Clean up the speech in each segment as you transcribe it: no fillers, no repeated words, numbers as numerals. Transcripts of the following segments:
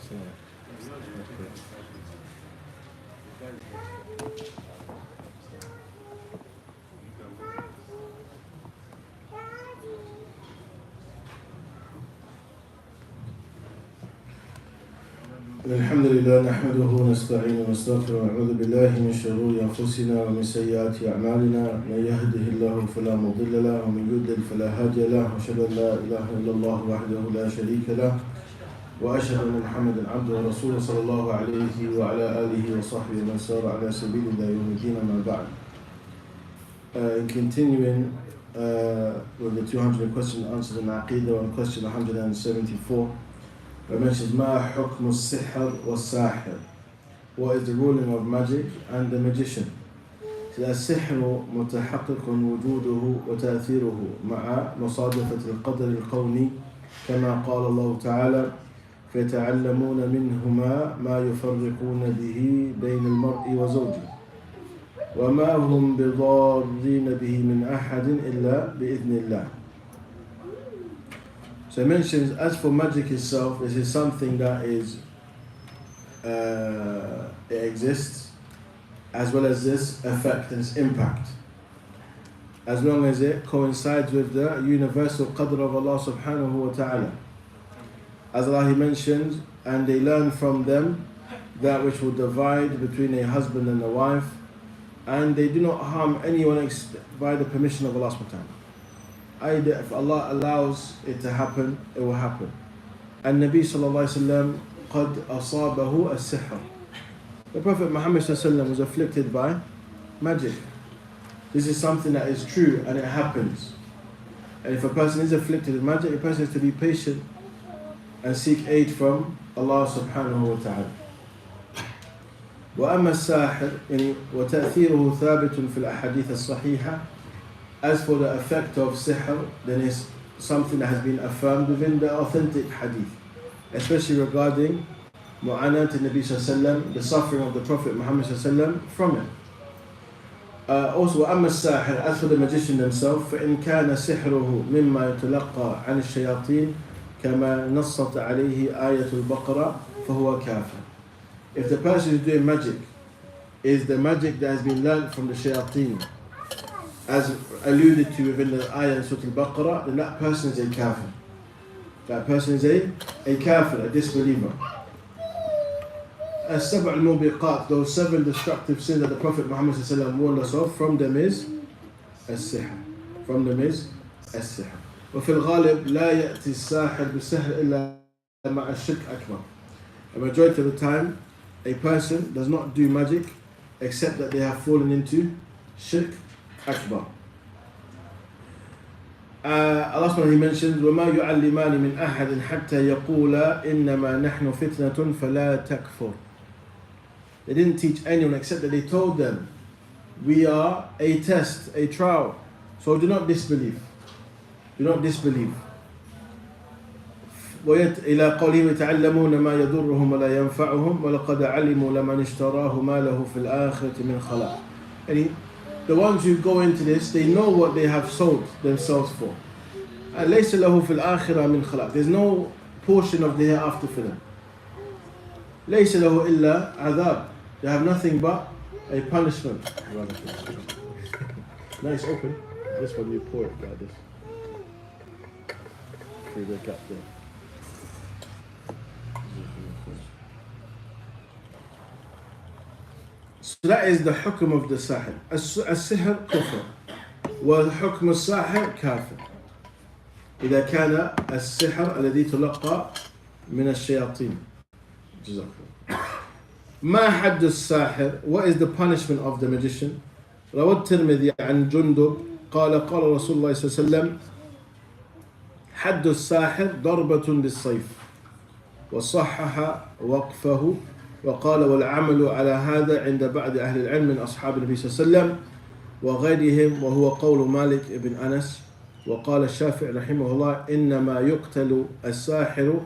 الحمد لله نحمده ونستعينه ونستغفره ونعوذ بالله من شرور أنفسنا ومن سيئات أعمالنا من يهده الله فلا مضل له ومن يضلل فلا هادي له وأشهد أن لا إله إلا الله وحده لا شريك له وأشهد أن محمدا عبده ورسوله صلى الله عليه وعلى آله وصحبه من سار على سبيل إلى يوم الدين أما بعد. In continuing with the 200 questions answered in Aqeedah on question 174, I mentioned ما حكم السحر والساحر. What is the ruling of magic and the magician? السحر متحقق وجوده وتأثيره مع مصادفة القدر الكوني كما قال الله تعالى فيتعلمون منهما ما يفرقون به بين المرء وزوجه وما هم بضارين به من أحد إلا بإذن الله. So it mentions, as for magic itself, this is something that is, it exists, as well as this effect and its impact. As long as it coincides with the universal qadr of Allah subhanahu wa ta'ala. As Allah mentions, and they learn from them that which will divide between a husband and a wife, and they do not harm anyone by the permission of Allah subhanahu wa ta'ala. If Allah allows it to happen, it will happen. And Nabi sallallahu alayhi wa sallam قد أصابه السحر. The Prophet Muhammad sallallahu alayhi wa sallam was afflicted by magic. This is something that is true and it happens. And if a person is afflicted with magic, a person has to be patient and seek aid from Allah subhanahu wa ta'ala. وأما الساحر يعني وتأثيره ثابت في الأحاديث الصحيحة. As for the effect of sihr, then it's something that has been affirmed within the authentic hadith, especially regarding mu'anat al-Nabi sallallahu the suffering of the Prophet Muhammad sallallahu from it. Also, أما الساحر, as for the magician himself, فإن كان سحره مما يتلقى عن الشياطين كما نصت عليه آية البقرة فهو كافر. If the person who is doing magic is the magic that has been learned from the shayateen, as alluded to within the ayah in Surah Al-Baqarah, then that person is a kafir. That person is a kafir, a disbeliever. As-sab'a al-mubiqat, those 7 destructive sins that the Prophet Muhammad warned us of, from them is as-sihr. From them is as-sihr. وفي الغالب لا يأتي الساحر بالسحر إلا مع الشرك أكبر. A majority of the time, a person does not do magic except that they have fallen into shirk أكبر. Allah subhanahu wa ta'ala mentions وَمَا يُعَلِّمَانِ مِنْ أَحَدٍ حَتَّى يَقُولَا إِنَّمَا نَحْنُ فِتْنَةٌ فَلَا تَكْفُرْ. They didn't teach anyone except that they told them, we are a test, a trial, so do not disbelieve. Do not disbelieve. إلى قوله يتعلمون ما يضرهم ولا ينفعهم ولقد علموا لمن اشتراه ما له في الآخرة من خلاق. And the ones who go into this, they know what they have sold themselves for. And ليس له في الآخرة من خلاق. There's no portion of the hereafter for them. ليس له إلا عذاب. They have nothing but a punishment. Nice open. This one you pour it like this. Through the gap there. So that is the hukm of the sahir. As-sihr kufr. وحكم الساحر كافر. إذا كان السحر الذي تلقى من الشياطين. ما حد الساحر? What is the punishment of the magician? روى الترمذي عن جندب قال رسول الله صلى الله عليه وسلم حد الساحر ضربة بالسيف وصحح وقفه وقال والعمل على هذا عند بعض أهل العلم من أصحاب النبي صلى الله عليه وسلم وغيرهم وهو قول مالك بن أنس وقال الشافعي رحمه الله إنما يقتل الساحر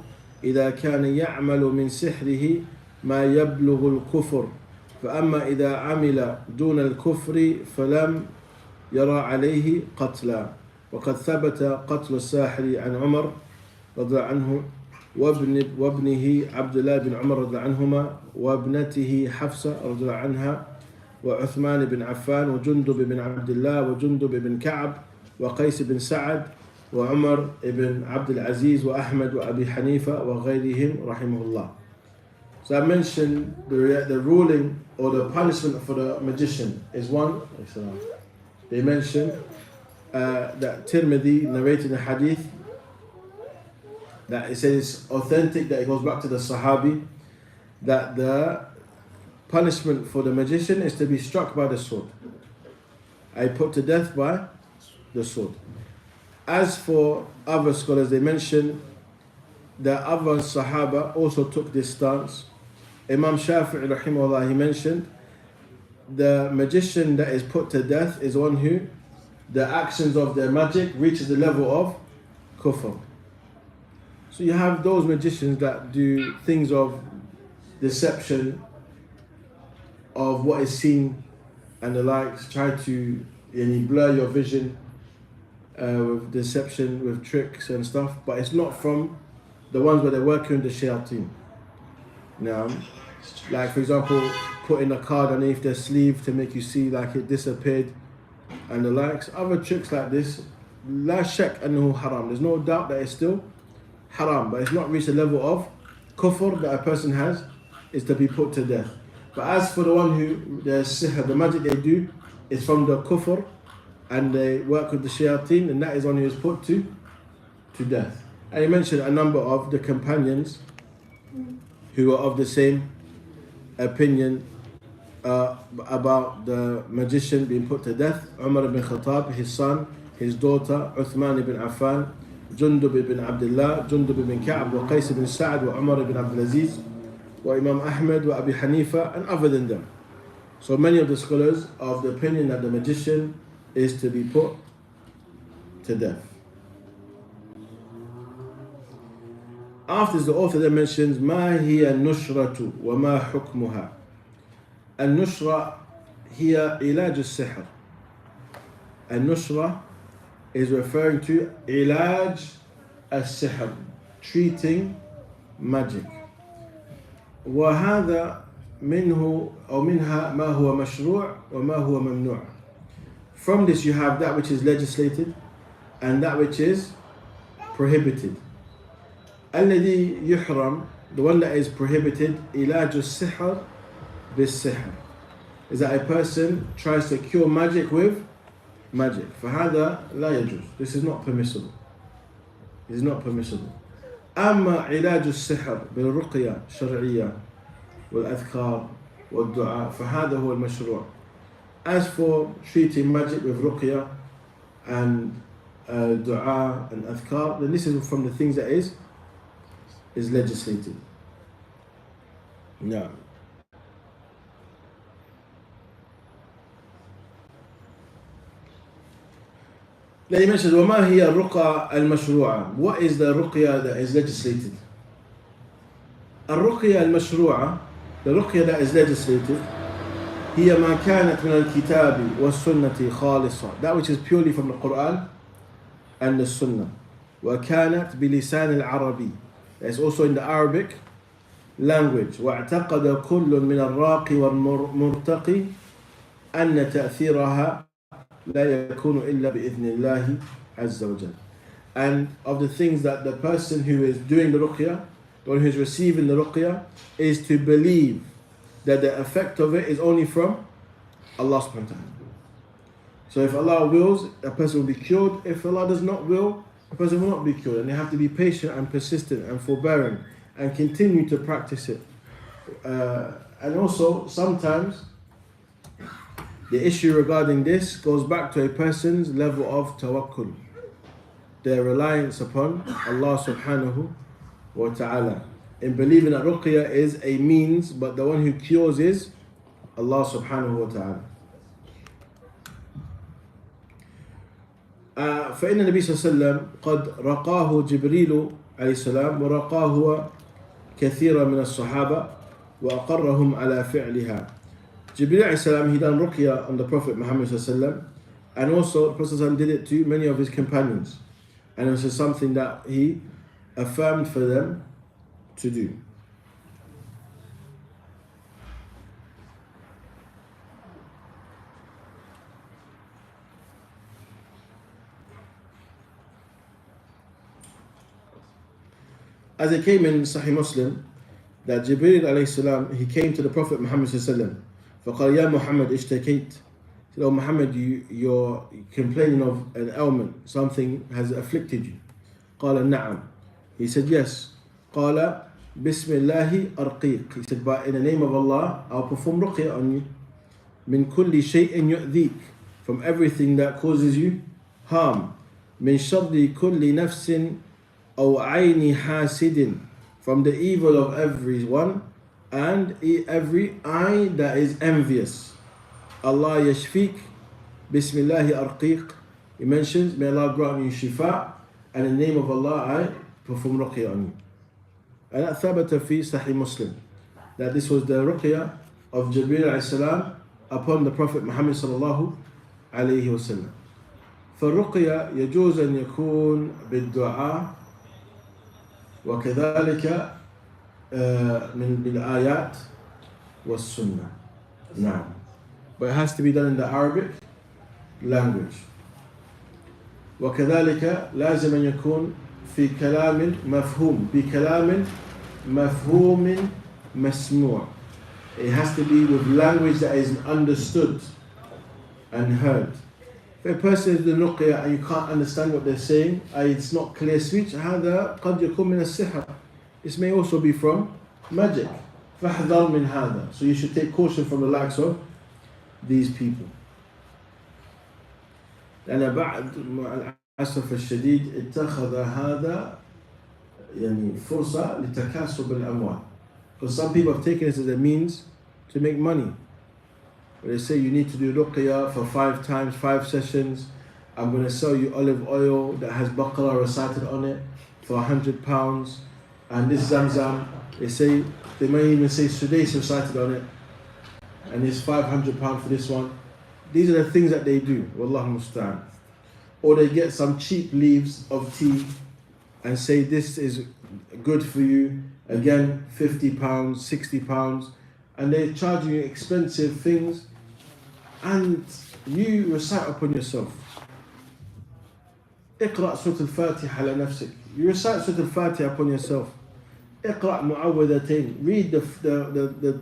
إذا كان يعمل من سحره ما يبلغ الكفر فأما إذا عمل دون الكفر فلم يرى عليه قتلا وقد ثبت قتل الساحر عن عمر رضي عنه وابنه عبد الله بن عمر رضي الله عنهما وابنته حفصة رضي الله عنها وعثمان بن عفان وجندب بن عبد الله وجندب بن كعب وقيس بن سعد وعمر بن عبد العزيز وأحمد وأبي حنيفة وغيرهم رحمه الله. So I mentioned the ruling or the punishment for the magician is one. They mentioned that Tirmidhi narrated a hadith that it says authentic, that it goes back to the Sahabi, that the punishment for the magician is to be struck by the sword. I put to death by the sword. As for other scholars, they mention that other Sahaba also took this stance. Imam Shafi'i rahimahullah, he mentioned the magician that is put to death is one who the actions of their magic reaches the level of kufr. So you have those magicians that do things of deception of what is seen and the likes, try to blur your vision with deception, with tricks and stuff, but it's not from the ones where they're working with the shayateen. Now, like for example, putting a card underneath their sleeve to make you see like it disappeared and the likes. Other tricks like this, la shak annahu haram. There's no doubt that it's still haram, but it's not reached the level of kufr that a person has, is to be put to death. But as for the one who, the sihr, the magic they do, is from the kufr, and they work with the shayateen, and that is one who is put to death. And he mentioned a number of the companions who are of the same opinion about the magician being put to death. Umar ibn Khattab, his son, his daughter, Uthman ibn Affan, Jundub ibn Abdullah, Jundub ibn Ka'b, wa Qais ibn Sa'd, wa Umar ibn Abdul Aziz, wa Imam Ahmed, wa Abi Hanifa, and other than them. So many of the scholars are of the opinion that the magician is to be put to death. After the author then mentions ما هي النشرة وما حكمها. النشرة هي علاج السحر. النشرة is referring to علاج السحر, treating magic. وهذا منه أو منها ما هو مشروع وما هو ممنوع. From this you have that which is legislated and that which is prohibited. الذي يحرم, the one that is prohibited, علاج السحر بالسحر, is that a person tries to cure magic with magic. فهذا لا يجوز. This is not permissible. It is not permissible. أما علاج السحر بالرقية الشرعية والأذكار والدعاء فهذا هو المشروع. As for treating magic with ruqya and dua and adhkar, then this is from the things that is legislated. Now, then he mentions وَمَا هِيَ الرُّقَى الْمَشْرُوعَةِ. What is the ruqya that is legislated? الرقية المشروعة, the ruqya that is legislated, هي ما كانت من الكتاب والسنة خالصة, that which is purely from the Quran and the Sunnah. وكانت بلسان العربي, it's also in the Arabic language. واعتقد كل من الراقي والمرتقي أن تأثيرها لا يكون إلا بإذن الله عز وجل. And of the things that the person who is doing the ruqya, the one who is receiving the ruqya, is to believe that the effect of it is only from Allah subhanahu wa ta'ala. So if Allah wills, a person will be cured. If Allah does not will, a person will not be cured. And they have to be patient and persistent and forbearing and continue to practice it. And also, sometimes the issue regarding this goes back to a person's level of tawakkul, their reliance upon Allah subhanahu wa ta'ala, in believing that ruqya is a means, but the one who cures is Allah subhanahu wa ta'ala. فإن النبي صلى الله عليه وسلم قد رقاه جبريل عليه السلام ورقاه كثيرا من الصحابة وأقرهم على فعلها. Jibreel عليه السلام, he done ruqya on the Prophet Muhammad صلى الله عليه وسلم, and also the Prophet صلى الله عليه وسلم did it to many of his companions, and it was something that he affirmed for them to do. As it came in Sahih Muslim, that Jibreel alayhi salam, he came to the Prophet Muhammad sallallahu alayhi wa sallam. فقال يا محمد اشتكيت. He said, oh Muhammad, you're complaining of an ailment, something has afflicted you. قال نعم. He said yes. قال بسم الله أرقيك. He said, but in the name of Allah, I'll perform ruqya on you. من كل شيء يؤذيك. From everything that causes you harm. من شر كل نفس أو عين حاسد. From the evil of everyone and every eye that is envious. Allah yashfik. Bismillah arqiq. He mentions, may Allah grant you shifa, and in the name of Allah I perform ruqya on you. And that thabata fi Sahih Muslim, that this was the ruqya of Jibreel alayhi salam upon the Prophet Muhammad sallallahu alayhi wa sallam. فالرقية يجوز أن يكون بالدعاء وكذلك من بالآيات والسنة. نعم. But it has to be done in the Arabic language. وكذلك لازم أن يكون في كلام مفهوم بكلام مفهوم مسموع. It has to be with language that is understood and heard. If a person is doing ruqya and you can't understand what they're saying, it's not clear speech, هذا قد يكون من السحر. This may also be from magic. فاحذر من هذا. So you should take caution from the likes of these people. لأن بعد مع الأسف الشديد اتخذ هذا يعني فرصة لتكاسب الأموال. Because some people have taken this as a means to make money. They say you need to do ruqya for 5 times, 5 sessions. I'm going to sell you olive oil that has Baqarah recited on it for £100. And this Zamzam, they may even say Sudais recited on it. And it's £500 for this one. These are the things that they do. Wallahu musta'an. Or they get some cheap leaves of tea and say this is good for you. Again, £50, £60. And they're charging you expensive things. And you recite upon yourself. اقرأ سورة الفاتحة على نفسك. You recite سورة الفاتحة upon yourself. اقرأ معوذتين. Read the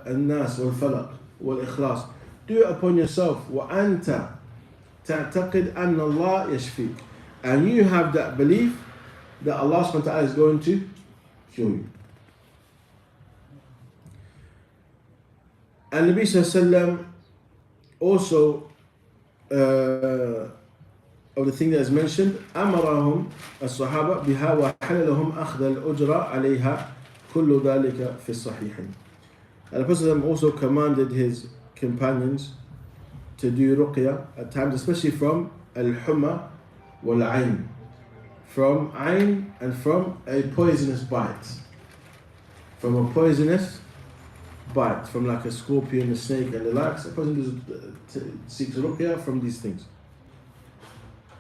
الناس والفلق والإخلاص. Do it upon yourself. وأنت تعتقد أن الله يشفيك. And you have that belief that Allah subhanahu wa ta'ala is going to cure you. And Nabi sallallahu alayhi wa sallam also of the thing that is mentioned, أمرهم الصحابة بها وحل لهم أخذ الأجرة عليها كل ذلك في الصحيحين. And the Prophet also commanded his companions to do ruqya at times, especially from al-humma wal-ayn, from ayn and from a poisonous bite. From a poisonous bite, from like a scorpion, a snake and the likes. A person seeks ruqya from these things.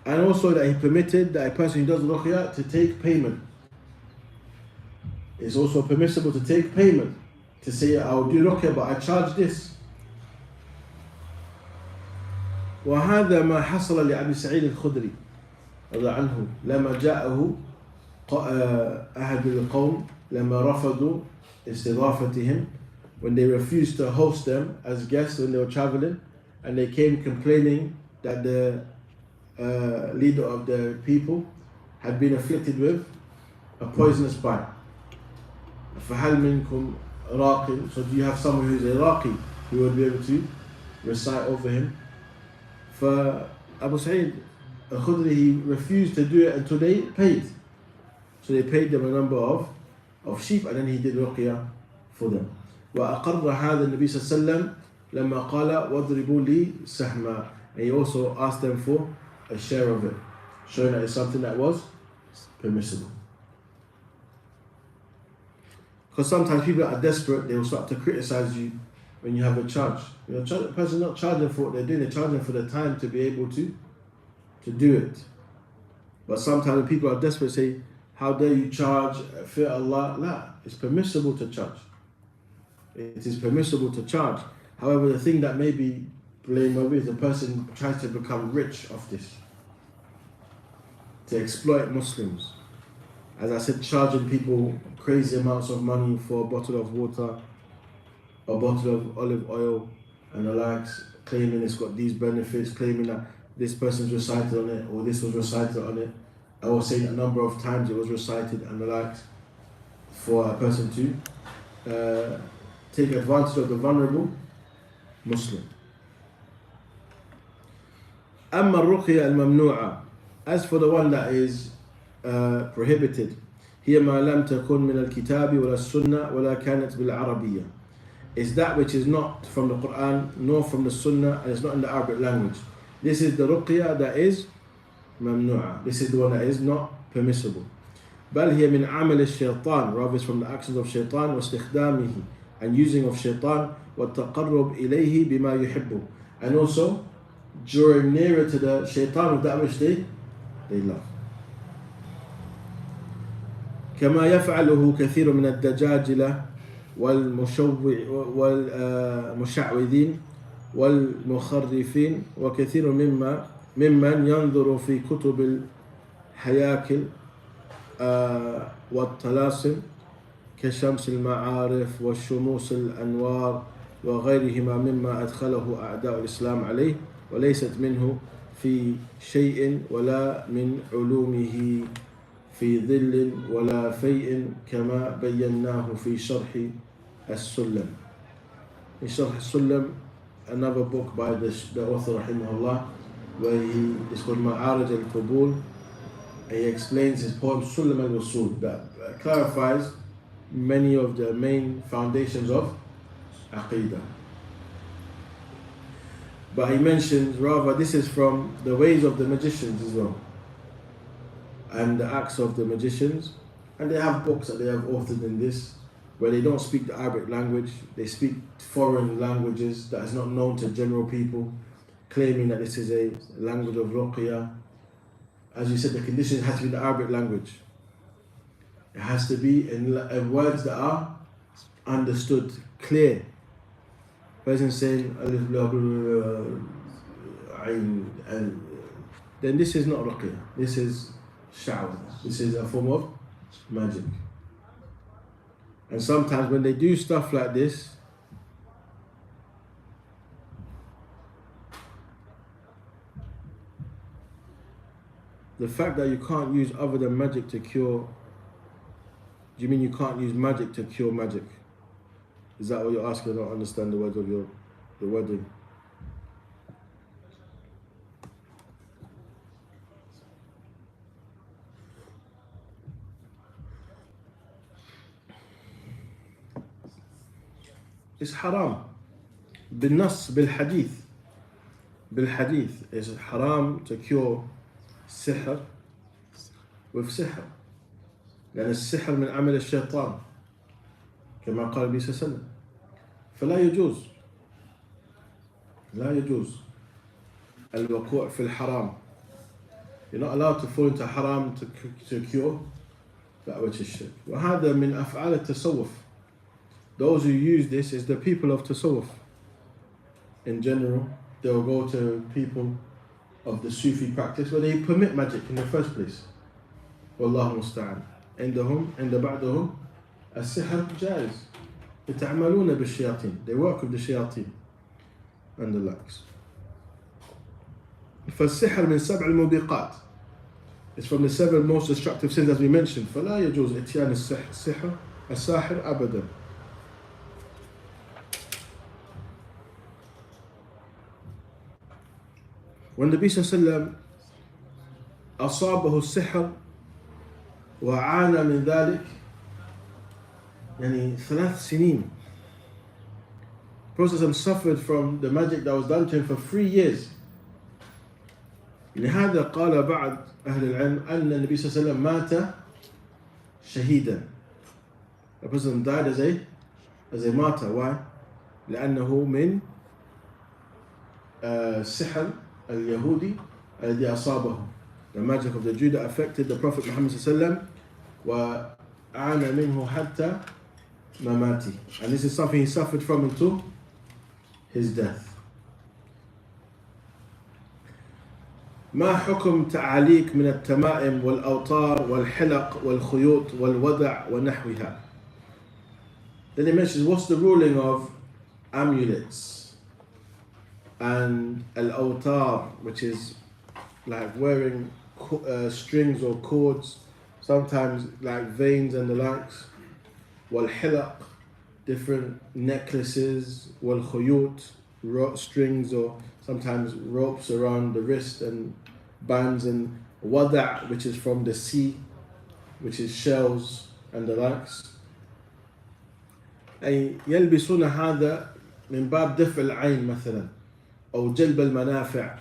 And also that he permitted that a person who does ruqya to take payment. It's also permissible to take payment. To say, I'll do ruqya but I charge this. وهذا ما حصل لأبي سعيد الخدري رضي عنه لما جاءه أحد القوم لما رفضوا استضافتهم, when they refused to host them as guests when they were traveling, and they came complaining that the leader of the people had been afflicted with a poisonous bite. فهل منكم راق? So do you have someone who is a raqi who would be able to recite over him? For Abu Sa'id al-Khudri, he refused to do it until they paid. So they paid them a number of sheep, and then he did ruqya for them. وأقر هذا النبي صلى الله عليه وسلم لما قال واضربوا لي سهما. And he also asked them for a share of it, showing that it's something that was permissible. Because sometimes people are desperate, they will start to criticize you when you have a charge. The person's not charging for what they're doing, they're charging for the time to be able to do it. But sometimes when people are desperate, say, how dare you charge, fear Allah. La, it's permissible to charge. It is permissible to charge. However, the thing that may be blameworthy is the person tries to become rich off this, to exploit Muslims. As I said, charging people crazy amounts of money for a bottle of water, a bottle of olive oil and the likes, claiming it's got these benefits, claiming that this person's recited on it or this was recited on it, or saying a number of times it was recited and the likes, for a person to take advantage of the vulnerable Muslim. أما الرقية الممنوعة, as for the one that is prohibited, هي ما لم تكن من الكتاب ولا السنة ولا كانت بالعربية, is that which is not from the Quran nor from the Sunnah and it's not in the Arabic language. This is the ruqya that is mamnu'a. This is the one that is not permissible. بل هي من عمل الشيطان, rather it's from the actions of shaitan, واستخدامه, and using of shaitan, والتقرب إليه بما يحبه, and also drawing nearer to the shaitan with that which they love. كما يفعله كثير من الدجاجلة والمشعوذين والمخرفين وكثير ممن ينظر في كتب الحياكل والطلاسم كشمس المعارف والشموس الأنوار وغيرهما مما أدخله أعداء الإسلام عليه وليست منه في شيء ولا من علومه في ظل ولا فيء كما بيناه في شرح السلم. In Sharh السلم, another book by the author rahimahullah, where it's called Ma'arij al-Qubul, and he explains his poem Sulam al-Wusul that clarifies many of the main foundations of Aqeedah. But he mentions rather this is from the ways of the magicians as well, and the acts of the magicians, and they have books that they have authored in this where they don't speak the Arabic language, they speak foreign languages that is not known to general people, claiming that this is a language of ruqya. As you said, the condition has to be in the Arabic language. It has to be in words that are understood, clear. Person saying alif blah blah ayn, then this is not ruqya. This is sha'waz. This is a form of magic. And sometimes when they do stuff like this, the fact that you can't use other than magic to cure, do you mean you can't use magic to cure magic? Is that what you're asking? I don't understand the words of the wording. It's haram. بالنص بالحديث it's haram to cure sihr with sihr. لأن السحر من عمل الشيطان كما قال النبي صلى الله عليه وسلم. فلا يجوز الوقوع في الحرام. You're not allowed to fall into haram to cure that which is shirk. وهذا من أفعال التصوف. Those who use this is the people of tasawwuf. In general, they will go to people of the Sufi practice where they permit magic in the first place. Wallahu musta'an. عند بعضهم السحر جائز. يتعاملون بالشياطين. They work with the shayateen and the likes. فالسحر من سبع الموبقات. It's from the 7 most destructive sins as we mentioned. فلا يجوز إتيان الساحر أبدا. When the Nabi sallallahu أصابه السحر وعانى من ذلك يعني 3 سنين. Prophet suffered from the magic that was done to him for 3 years. لهذا قال بعض أهل العلم أن النبي صلى الله عليه وسلم مات شهيدا. The Prophet died as a martyr. Why? لأنه من سحر اليهودي الذي أصابه. The magic of the Jew that affected the Prophet Muhammad sallallahu alaihi wasallam وعانى منه حتى مماته. And this is something he suffered from until his death. ما حكم تعاليق من التمائم والأوتار والحلق والخيوط والوضع ونحوها. Then he mentions what's the ruling of amulets and al-awtar, which is like wearing strings or cords, sometimes like veins and the likes, wal-hilaq, different necklaces, wal-khuyut, strings or sometimes ropes around the wrist and bands, and wada', which is from the sea, which is shells and the likes. أي يلبسون هذا من باب دفع العين مثلا أو جلب المنافع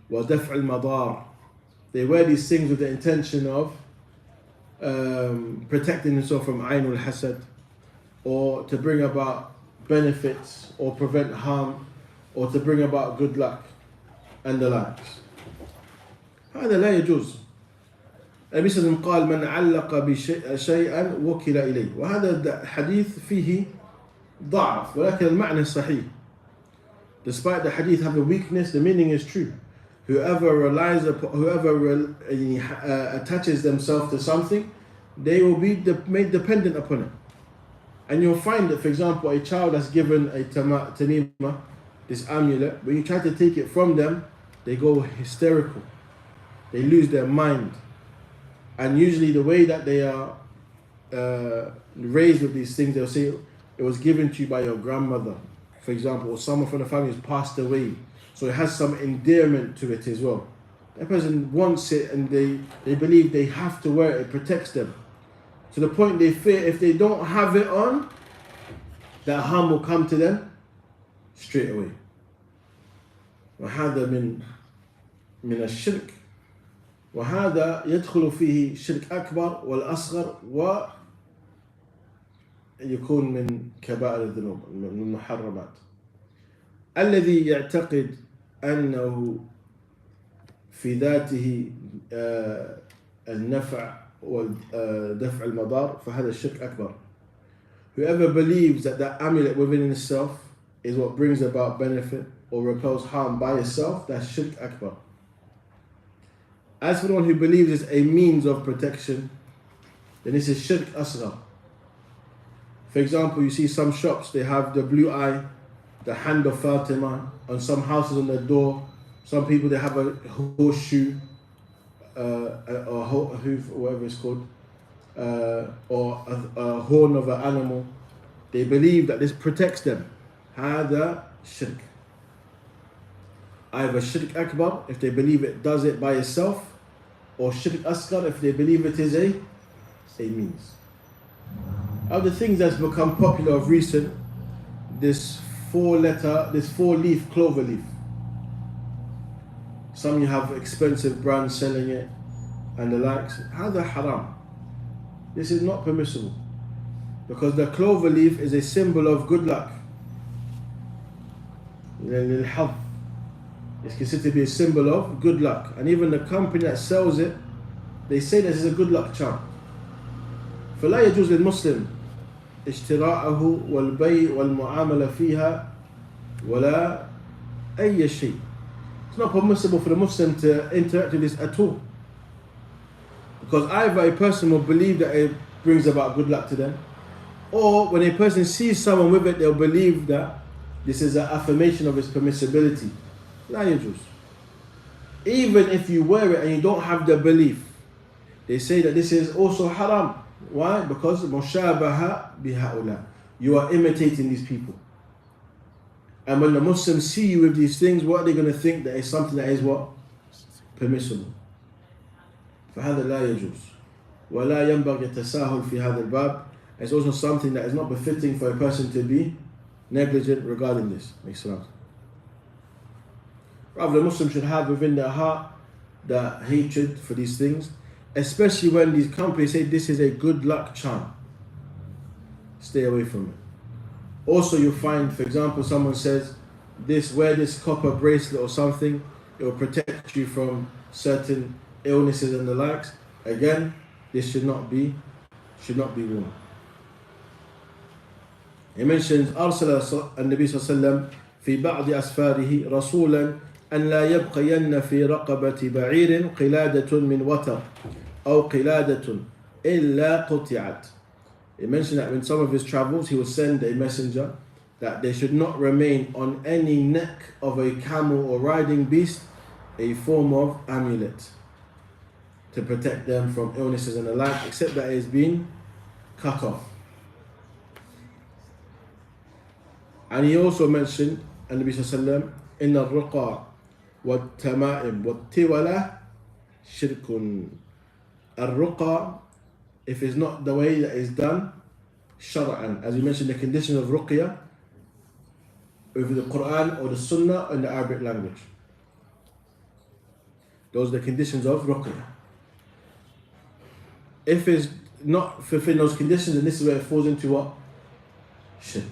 ودفع المضار. They wear these things with the intention of protecting themselves from عين الحسد, or to bring about benefits or prevent harm, or to bring about good luck and the likes. هذا لا يجوز. النبي صلى الله عليه وسلم قال من علق بشيئا وكل إليه. وهذا الحديث فيه ضعف ولكن المعنى صحيح. Despite the hadith having weakness, the meaning is true. Whoever attaches themselves to something, they will be made dependent upon it. And you'll find that, for example, a child that's given a tamima, this amulet, when you try to take it from them, they go hysterical. They lose their mind. And usually the way that they are raised with these things, they'll say, it was given to you by your grandmother, for example, or someone from the family has passed away. So it has some endearment to it as well. That person wants it and they believe they have to wear it, it protects them. To the point they fear if they don't have it on, that harm will come to them straight away. وهذا من الشرك. وهذا يدخل فيه شرك أكبر والأصغر ويكون من كبائر الذنوب من المحرمات. الذي يعتقد أنه في ذاته النفع ودفع المضار فهذا الشرك أكبر. Whoever believes that that amulet within itself is what brings about benefit or repels harm by itself, that's shirk akbar. As for the one who believes it's a means of protection, then this is shirk asghar. For example, you see some shops, they have the blue eye, the hand of Fatima, on some houses on the door. Some people, they have a horseshoe, or hoof, or whatever it's called, or a horn of an animal. They believe that this protects them. هذا shirk. Either shirk akbar, if they believe it does it by itself, or shirk asghar, if they believe it is a means. Other things that's become popular of recent, this four-leaf clover leaf. Some you have expensive brands selling it and the likes. هذا haram. This is not permissible, because the clover leaf is a symbol of good luck. It's considered to be a symbol of good luck, and even the company that sells it, they say this is a good luck charm. فلا يجوز للمسلم اشتراءه والبيع والمعاملة فيها ولا أي شيء. It's not permissible for the Muslim to interact with this at all, because either a person will believe that it brings about good luck to them, or when a person sees someone with it, they'll believe that this is an affirmation of its permissibility. لا يجوز. Even if you wear it and you don't have the belief, they say that this is also haram. Why? Because mushabaha bihaula. You are imitating these people. And when the Muslims see you with these things, what are they going to think? That is something that is what? Permissible. فهذا لا يجوز. ولا ينبغي التساهل في هذا الباب. It's also something that is not befitting for a person to be negligent regarding this. Makes sense. Rather, the Muslim should have within their heart the hatred for these things, especially when these companies say this is a good luck charm. Stay away from it. Also, you'll find, for example, someone says, wear this copper bracelet or something, it will protect you from certain illnesses and the likes. Again, this should not be should not be worn. He mentions أرسل النبي صلى الله عليه وسلم في بعض أسفاره رسولا أن لا يبقين في رقبة بعير قلادة من وتر أو قلادة إلا قطعت. He mentioned that in some of his travels he would send a messenger that there should not remain on any neck of a camel or riding beast a form of amulet to protect them from illnesses and the like, except that it has been cut off. And he also mentioned, An-Nabi sallallahu alayhi wa sallam, إن الرقى والتمائم والتولى شرك. الرقى, if it's not the way that is done, shar'an, as we mentioned, the condition of ruqya with the Quran or the Sunnah in the Arabic language. Those are the conditions of ruqya. If it's not fulfilling those conditions, then this is where it falls into what? Shirk.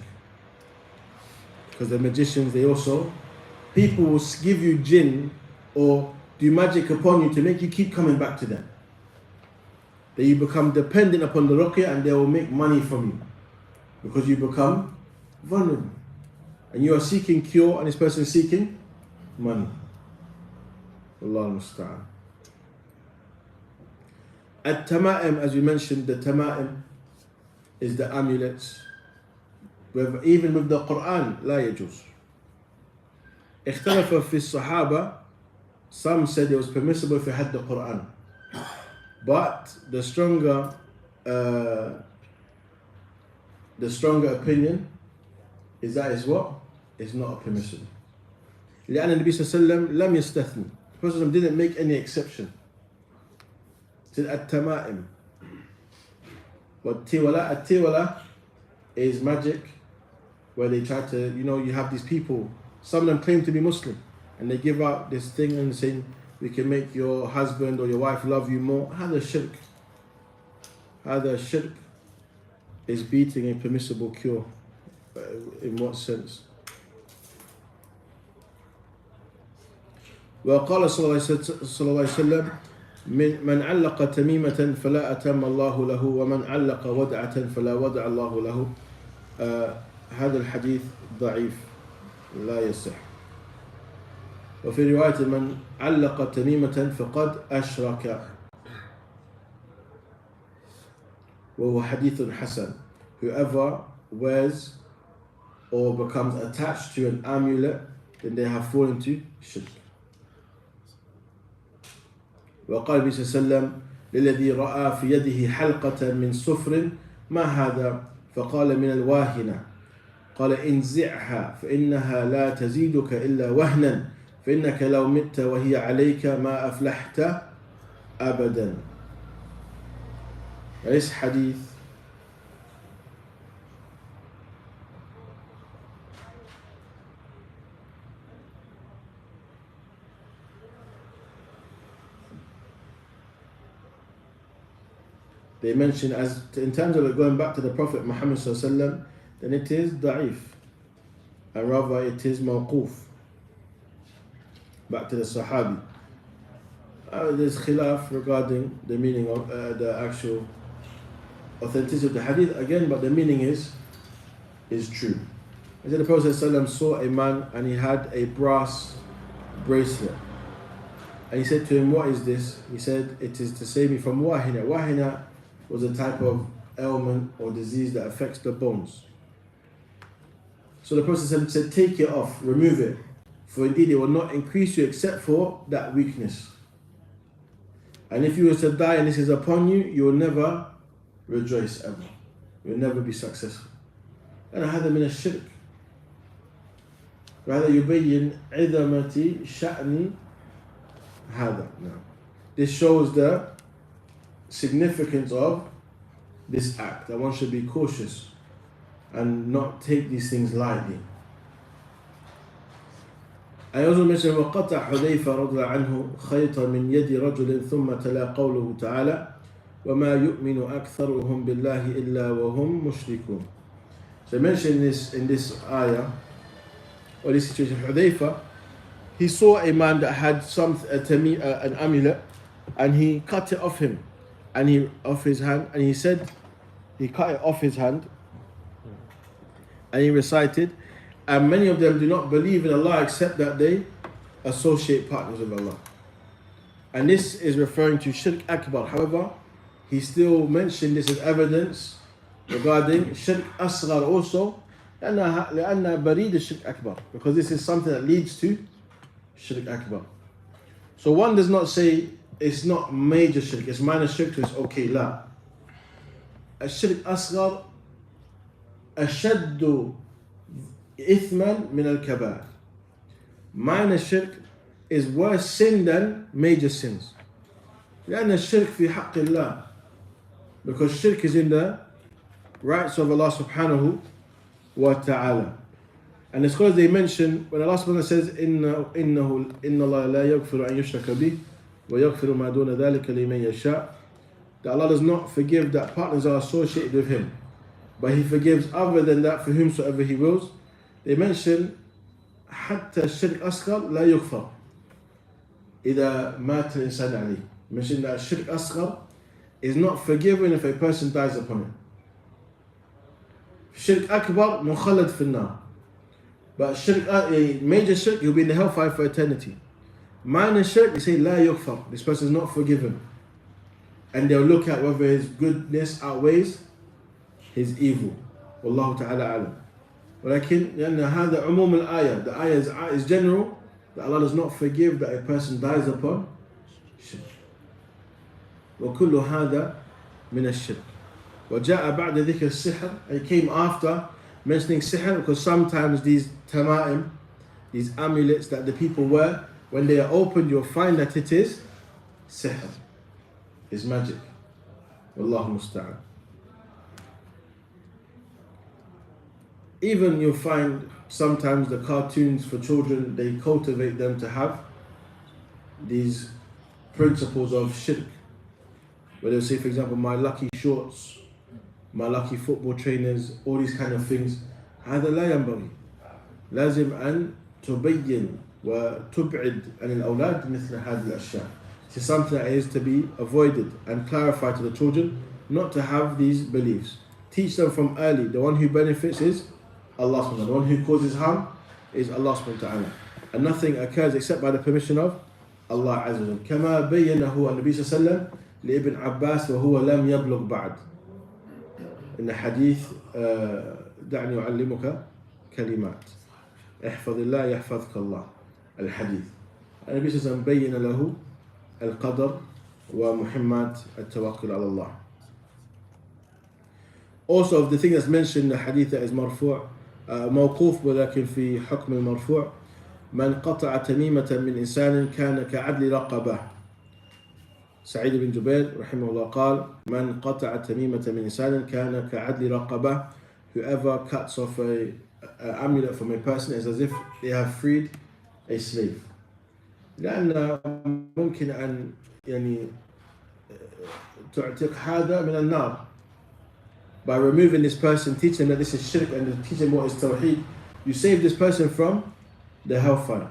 Because the magicians, people will give you jinn or do magic upon you to make you keep coming back to them. That you become dependent upon the ruqya and they will make money from you. Because you become vulnerable. And you are seeking cure and this person is seeking money. Allah musta'an. At-tama'im, as we mentioned, the tama'im is the amulets. Even with the Quran, لا يجوز. اختلف في الصحابة. Some said it was permissible if you had the Quran. But the stronger opinion is that is what? It's not permissible. لأن النبي صلى الله عليه وسلم لم يستثني. The Prophet didn't make any exception. He said at-tama'im. But at-tiwala is magic, where they try to, you have these people, some of them claim to be Muslim, and they give out this thing and saying, we can make your husband or your wife love you more. Hada shirk. Hada shirk is beating a permissible cure. In what sense? وقال صلى الله عليه وسلم من علق تميمة فلا أتم الله له ومن علق ودعة فلا ودع الله له. هذا الحديث ضعيف لا يصح. وفي رواية من علق تميمة فقد أشرك وهو حديث حسن. Whoever wears or becomes attached to an amulet, then they have fallen to shirk. وقال النبي صلى الله عليه وسلم للذي رأى في يده حلقة من صفر ما هذا؟ فقال من الواهنة. قال انزعها فإنها لا تزيدك إلا وهنا فإنك لو مت وهي عليك ما أفلحت أبدا. This hadith they mention as in terms of going back to the Prophet Muhammad sallallahu alaihi wasallam, then it is da'if, and rather it is mawquf, back to the Sahabi. There's khilaf regarding the meaning of the actual authenticity of the hadith again, but the meaning is true. I said the Prophet ﷺ saw a man and he had a brass bracelet, and he said to him, what is this? He said, it is to save me from wahina. Wahina was a type of ailment or disease that affects the bones. So the Prophet said, take it off, remove it, for indeed it will not increase you except for that weakness. And if you were to die and this is upon you, you will never rejoice ever. You will never be successful. And هذا من الشرك. وهذا يبين عظمة شأن هذا. This shows the significance of this act, that one should be cautious and not take these things lightly. I also mentioned وقطع حذيفة رضي الله عنه خيطا من يد رجل ثم تلا قوله تعالى وما يؤمن أكثرهم بالله إلا وهم مشركون. So I mentioned this in this ayah or this situation. Hudayfa, he saw a man that had an amulet, and he cut it off him, and off his hand, and he said, he cut it off his hand and he recited, and many of them do not believe in Allah except that they associate partners with Allah. And this is referring to Shirk Akbar. However, he still mentioned this as evidence regarding Shirk Asghar also, لأنها بريد الشرك أكبر, because this is something that leads to Shirk Akbar. So one does not say it's not major shirk, it's minor shirk, so it's okay. لا. الشرك أصغر أشد إثما من الكبائر. Minor shirk is worse sin than major sins. لأن الشرك في حق الله, because shirk is in the rights of Allah subhanahu wa ta'ala. And the scholars, they mention when Allah subhanahu wa ta'ala says إِنَّ اللَّهَ لَا يَغْفِرُ أَن يُشْرَكَ بِهِ وَيَغْفِرُ مَا دُونَ ذَلِكَ لِمَن يَشَاءُ, that Allah does not forgive that partners are associated with Him, but He forgives other than that for whomsoever He wills. They mention حتى الشرك أصغر لا يغفر إذا مات الإنسان عليه. Mention that shirk asghar is not forgiven if a person dies upon it. Shirk akbar مخلد في النار. But shirk, major shirk, you'll be in the hellfire for eternity. Minor shirk, they say لا يغفر, this person is not forgiven. And they'll look at whether his goodness outweighs his evil. والله تعالى أعلم. ولكن لأن هذا عموم الآية, the ayah is general, that Allah does not forgive that a person dies upon shirk. وكل هذا من الشرك. وجاء بعد ذكر السحر, and it came after mentioning sihr, because sometimes these tama'im, these amulets that the people wear, when they are opened, you'll find that it is sihr, is magic. Wallahu musta'an. Even you'll find sometimes the cartoons for children, they cultivate them to have these principles of shirk, where they'll say, for example, my lucky shorts, my lucky football trainers, all these kind of things. هذا لا ينبغي. لازم أن تبين وتبعد عن الأولاد مثل هذه الأشياء. This is something that is to be avoided and clarified to the children, not to have these beliefs. Teach them from early. The one who benefits is Allah subhanahu wa ta'ala. The one who causes harm is Allah subhanahu wa ta'ala. And nothing occurs except by the permission of Allah azza wa jalla. كما بينه النبي صلى الله عليه وسلم لابن عباس وهو لم يبلغ بعد. In the hadith, دعني أعلمك كلمات احفظ الله يحفظك الله. الحديث. النبي صلى الله عليه وسلم بين له القدر ومهمات التوكل على الله. Also, of the thing that's mentioned in the hadith that is مرفوع, موقوف ولكن في حكم المرفوع, من قطع تميمة من إنسان كان كعدل رقبة. سعيد بن جبير رحمه الله قال من قطع تميمة من إنسان كان كعدل رقبة. Whoever cuts off a amulet from a person is as if they have freed a slave. لأن ممكن أن يعني تعتق هذا من النار. By removing this person, teach them that this is shirk, and teach them what is tawheed, you save this person from the hellfire.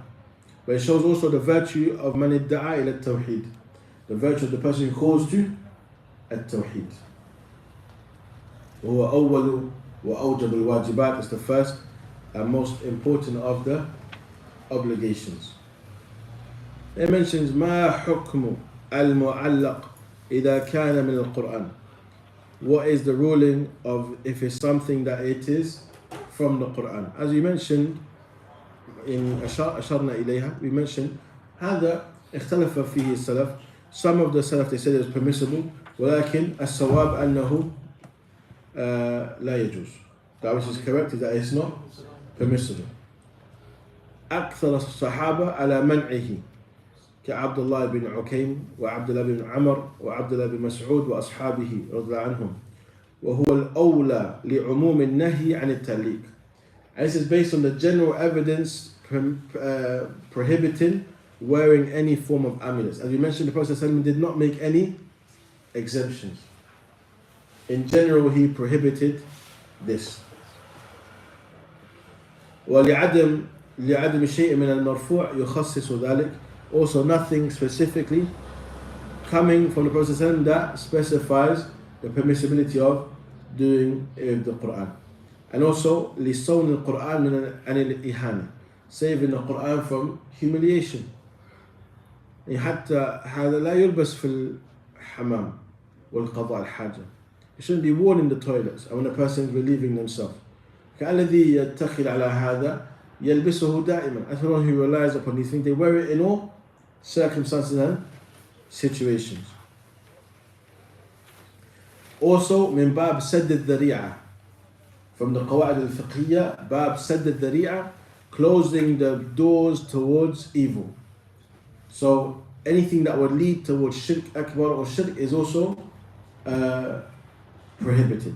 But it shows also the virtue of man idda'a ila tawheed, the virtue of the person who calls to at-tawheed. وهو أول وأوجب الواجبات, is the first and most important of the obligations. It mentions ما حكم المعلق إذا كان من القرآن. What is the ruling of if it's something that it is from the Quran? As we mentioned in أشرنا إليها, we mentioned هذا اختلف فيه السلف. Some of the salaf, they said it was permissible, ولكن الصواب أنه لا يجوز. That which is correct is that it's not permissible. أكثر الصحابة على منعه كعبد الله بن عكيم وعبد الله بن عمر وعبد الله بن مسعود وأصحابه رضي الله عنهم. وهو الأولى لعموم النهي عن التعليق. And this is based on the general evidence prohibiting wearing any form of amulets. As we mentioned, the Prophet ﷺ did not make any exemptions. In general, he prohibited this. ولعدم شيء من المرفوع يخصص ذلك. Also, nothing specifically coming from the Prophet ﷺ that specifies the permissibility of doing the Quran. And also لصون القرآن عن الإهانة, saving the Quran from humiliation. حتى هذا لا يلبس في الحمام والقضاء الحاجة. It shouldn't be worn in the toilets and when a person is relieving themselves. كالذي يتخذ على هذا يلبسه دائما. As one who relies upon these things, they wear it in all circumstances and situations. Also من باب سد الذريعة, from the قواعد الفقهية, باب سد الذريعة, closing the doors towards evil. So anything that would lead towards shirk akbar or shirk is also prohibited.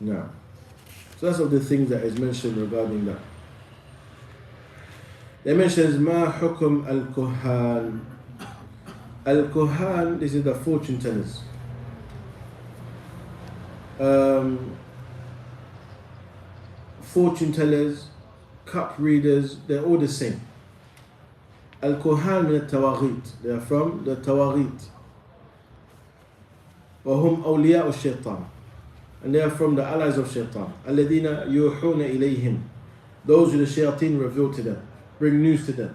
Now, so that's of the things that is mentioned regarding that. They mentions ما حكم الكهان. Al-Kuhan, this is the fortune tellers. Fortune tellers, cup readers, they're all the same. Al-Kuhan min al-Tawaghit, they are from the Tawaghit. وهم أولياء الشيطان, and they are from the allies of Shaitan. الذين يوحون إليهم, those who the shayateen reveal to them, bring news to them.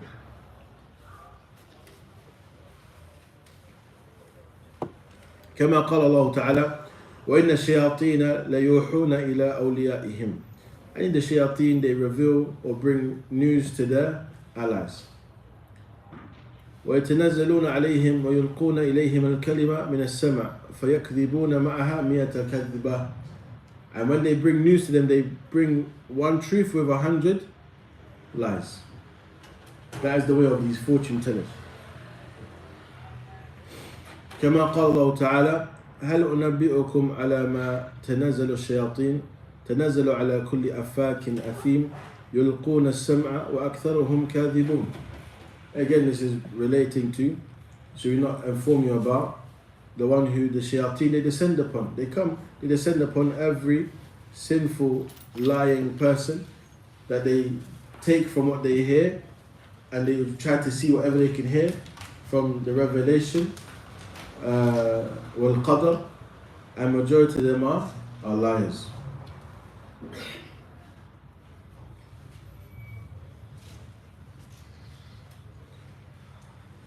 كما قال الله تعالى وإن الشياطين ليوحون إلى أوليائهم. And the shayateen, they reveal or bring news to their allies. ويتنزلون عليهم ويلقون إليهم الكلمة من السمع فيكذبون معها 100 كذبة. And when they bring news to them, they bring one truth with 100 lies. That is the way of these fortune tellers. كما قال الله تعالى هل أنبئكم على ما تنزل الشياطين تنزل على كل أفاك أثيم يلقون السمع وأكثرهم كاذبون. Again, this is relating to, so we not inform you about the one who the shayateen they descend upon. They descend upon every sinful, lying person that they take from what they hear, and they try to see whatever they can hear from the revelation. والقدر, and majority of them are liars.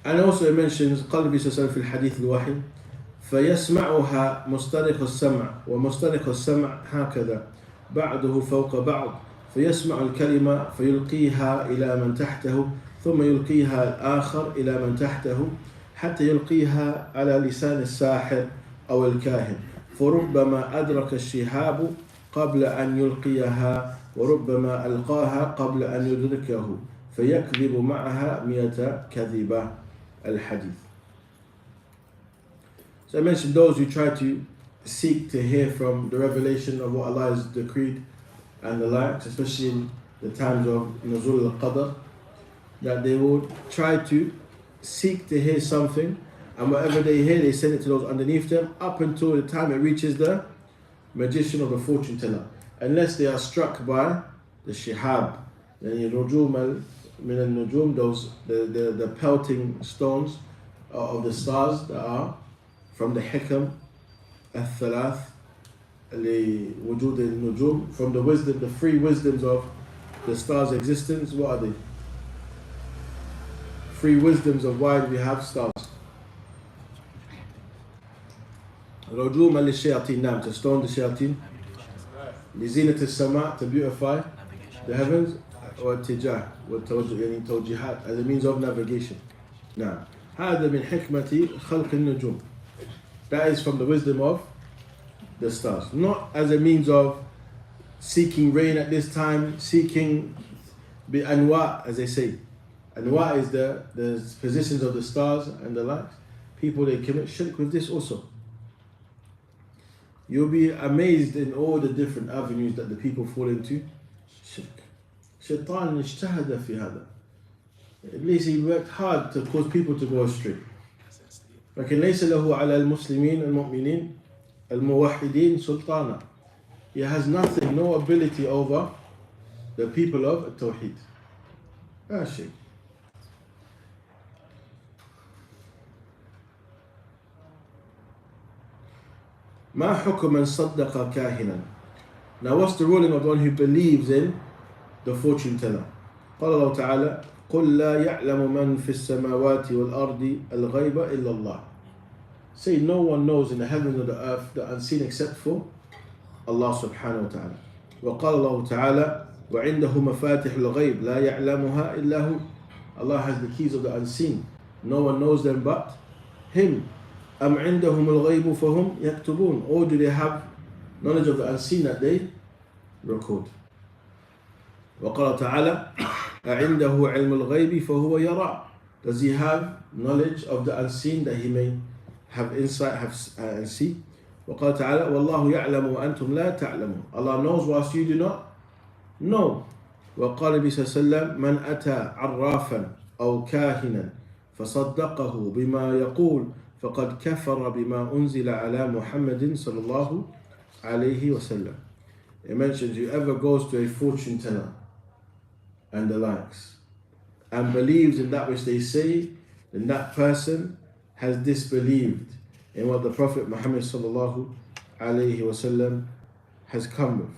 And also it mentions قال النبي صلى الله عليه وسلم في الحديث الواحد فيسمعها مسترق السمع ومسترق السمع هكذا بعضه فوق بعض فيسمع الكلمة فيلقيها إلى من تحته ثم يلقيها الآخر إلى من تحته حتى يلقيها على لسان الساحر أو الكاهن فربما أدرك الشهاب قبل أن يلقيها وربما ألقاها قبل أن يدركه فيكذب معها 100 كذبة. الحديث. So I mentioned those who try to seek to hear from the revelation of what Allah has decreed and the likes, especially in the times of Nuzul al-Qadr, that they will try to seek to hear something, and whatever they hear, they send it to those underneath them up until the time it reaches the magician or the fortune teller, unless they are struck by the shihab, those the pelting stones of the stars that are from the hikam al-thalath لوجود النجوم, from the wisdom, the free wisdoms of the stars' existence. What are they? Free wisdoms of why we have stars. رجوما للشياطين, نعم, to stone the shayateen. لزينة السماء, to beautify the heavens. والاتجاه يعني توجيهات as a means of navigation. نعم. هذا من حكمة خلق النجوم. That is from the wisdom of the stars, not as a means of seeking rain at this time, seeking bi anwa, as they say. Anwa is the positions of the stars and the likes. People, they commit shirk with this also. You'll be amazed in all the different avenues that the people fall into shirk. Shaitan اجتهد في هذا. Iblis, he worked hard to cause people to go astray. لكن ليس له على المسلمين المؤمنين الموحدين سلطانا. He has nothing, no ability over the people of Tawheed. Ah, shayk. ما حكم من صدق كاهنا. Now what's the ruling of the one who believes in the fortune teller? قال الله تعالى قل لا يعلم من في السماوات والأرض الغيب إلا الله. Say no one knows in the heavens or the earth the unseen except for Allah subhanahu wa ta'ala. وقال الله تعالى وعنده مفاتح الغيب لا يعلمها إلا هو. Allah has the keys of the unseen. No one knows them but Him. أم عندهم الغيب فهم يكتبون. Or do they have knowledge of the unseen that they record? وقال تعالى أعنده علم الغيب فهو يرى. Does he have knowledge of the unseen that he may have insight and see? وقال تعالى والله يعلم وأنتم لا تعلمون. Allah knows whilst you do not know. وقال النبي صلى الله عليه وسلم من أتى عرافا أو كاهنا فصدقه بما يقول فقد كفر بما أنزل على محمد صلى الله عليه وسلم. It mentions whoever goes to a fortune teller and the likes and believes in that which they say, then that person has disbelieved in what the Prophet Muhammad sallallahu alayhi wasallam has come with.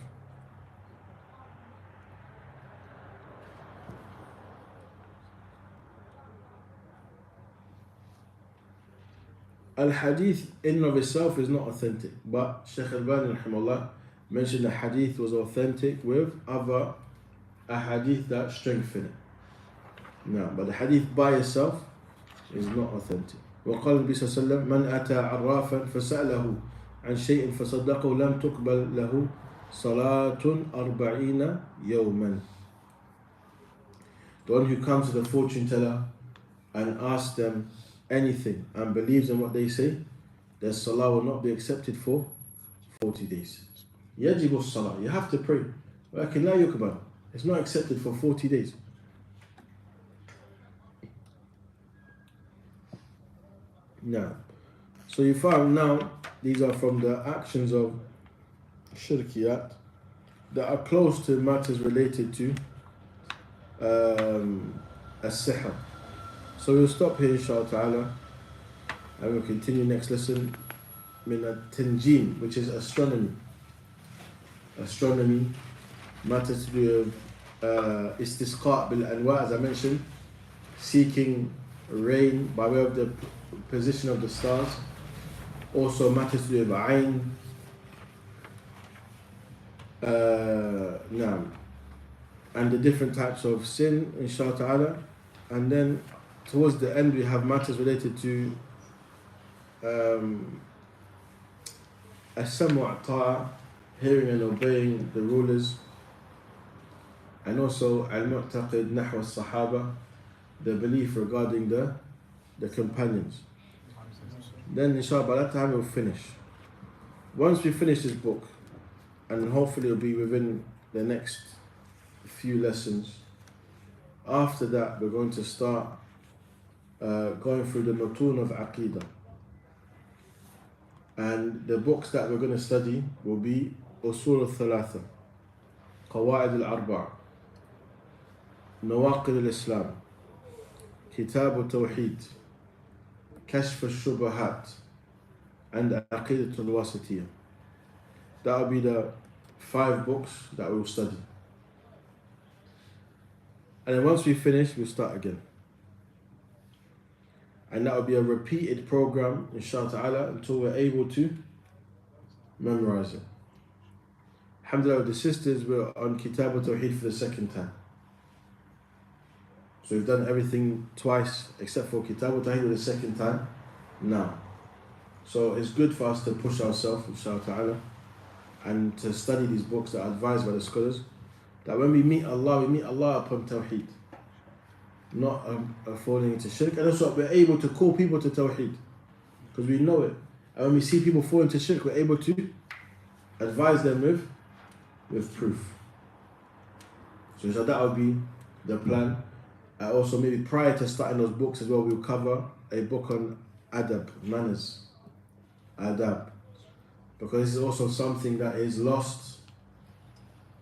Al-Hadith in and of itself is not authentic, but Shaykh Al-Bani rahimahullah mentioned the Hadith was authentic with other Hadith that strengthen it. No, but the Hadith by itself is not authentic. وقال النبي صلى الله عليه وسلم من أتى عرافا فسأله عن شيء فصدقه لم تقبل له صلاة 40 يوما. The one who comes to the fortune teller and asks them anything and believes in what they say, their salah will not be accepted for 40 days. يجب الصلاة, you have to pray. ولكن لا يقبل, it's not accepted for 40 days. Now, so you found now these are from the actions of shirkiyat that are close to matters related to as-sihr. So we'll stop here inshallah ta'ala and we'll continue next lesson min at-tanjim, which is astronomy. Astronomy, matters to do with istisqa bil anwa, as I mentioned, seeking rain by way of the position of the stars. Also matters to do with ayn, and the different types of sin inshallah ta'ala. And then towards the end we have matters related to as-sam'u wa-ta'a, hearing and obeying the rulers, and also al-mu'taqid nahwa as-sahaba, the belief regarding the companions. Then inshallah by that time we'll finish. Once we finish this book, and hopefully it'll be within the next few lessons, after that we're going to start going through the mutun of Aqeedah. And the books that we're going to study will be Usul al-Thalatha, Qawaid al-Arba'a, Nawaqid al-Islam, Kitab al-Tawheed, Kashf al-Shubahat, and Aqeedah al-Wasitiyah. That will be the 5 books that we will study. And then once we finish, we'll start again. And that will be a repeated program, inshallah ta'ala, until we're able to memorize it. Alhamdulillah, with the sisters, we're on Kitab al-Tawheed for the second time. So we've done everything twice, except for Kitab al-Tawheed for the second time now. So it's good for us to push ourselves, inshallah ta'ala, and to study these books that are advised by the scholars, that when we meet Allah upon Tawheed, not falling into shirk. And also we're able to call people to Tawheed, because we know it. And when we see people fall into shirk, we're able to advise them with proof. So that would be the plan. Also maybe prior to starting those books as well, we'll cover a book on adab, manners, adab, because this is also something that is lost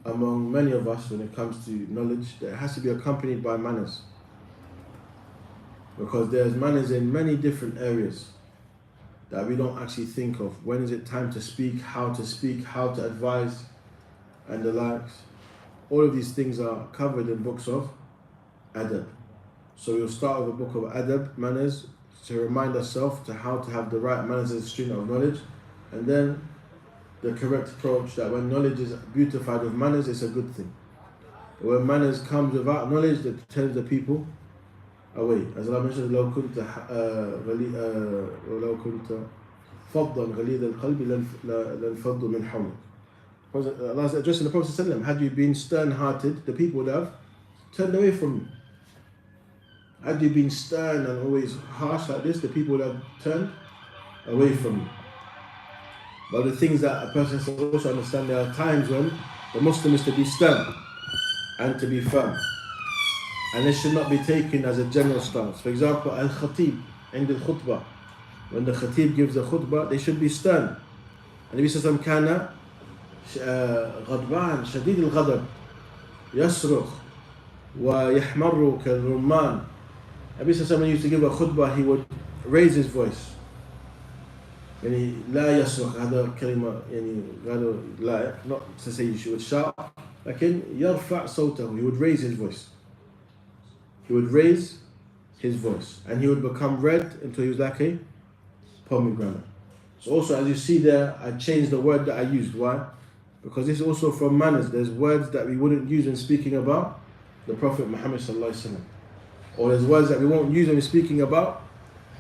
among many of us when it comes to knowledge, that it has to be accompanied by manners, because there's manners in many different areas. that we don't actually think of. When is it time to speak, how to advise, and the likes. All of these things are covered in books of adab. So we'll start with a book of adab, manners, to remind ourselves to how to have the right manners as a student of knowledge, and then the correct approach that when knowledge is beautified with manners, it's a good thing. But when manners comes without knowledge, that turns the people away. As Allah mentioned, لو كنت فظا غليظ القلب لانفضوا من حولك. Allah's addressing the Prophet ﷺ, had you been stern-hearted, the people would have turned away from you. Had you been stern and always harsh like this, the people would have turned away from you. But the things that a person has to also understand, there are times when the Muslim is to be stern and to be firm. And it should not be taken as a general stance. For example, al-khatib, in the khutbah, when the khatib gives a khutbah, they should be stern. And Nabi sallallahu alayhi wa sallam kana غضبان شديد الغضب يصرخ ويحمر كالرمان. Nabi sallallahu alayhi wa sallam used to give a khutbah, he would raise his voice. يعني لا يصرخ هذا كلمة يعني قالوا لا, not to say you should shout, لكن يرفع صوته, he would raise his voice. He would raise his voice and he would become red until he was like a pomegranate. So also, as you see there, I changed the word that I used. Why? Because this is also from manners. There's words that we wouldn't use when speaking about the Prophet Muhammad sallallahu alaihi wasallam, or there's words that we won't use when we're speaking about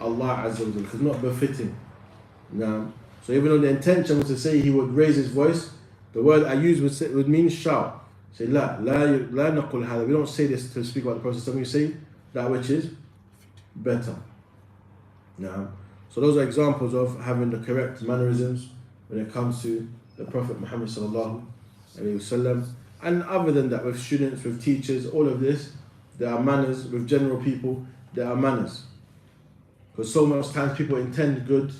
Allah Azza wa Jalla, because it's not befitting. Now, so even though the intention was to say he would raise his voice, the word I used would mean shout. Say la naqul hada. We don't say this to speak about the Prophet. We say that which is better. Now, so those are examples of having the correct mannerisms when it comes to the Prophet Muhammad sallallahu alaihi wasallam. And other than that, with students, with teachers, all of this, there are manners. With general people, there are manners. Because so much times people intend good,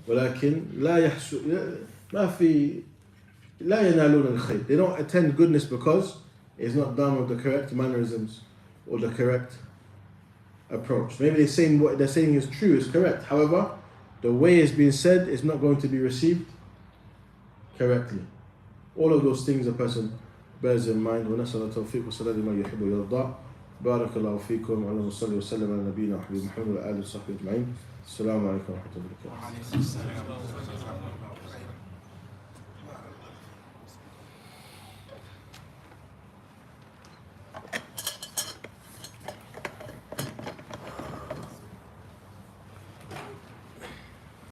ولكن لا ينالون الخير. They don't attend goodness because it's not done with the correct mannerisms or the correct approach. Maybe they're saying what they're saying is true, is correct. However, the way it's being said is not going to be received correctly. All of those things a person bears in mind. ونسأل التوفيق والسداد لما يحب ويرضى. بارك الله فيكم وعلى صلى وسلم على نبينا وحبيب محمد وعلى آله وصحبه أجمعين. السلام عليكم ورحمة الله وبركاته.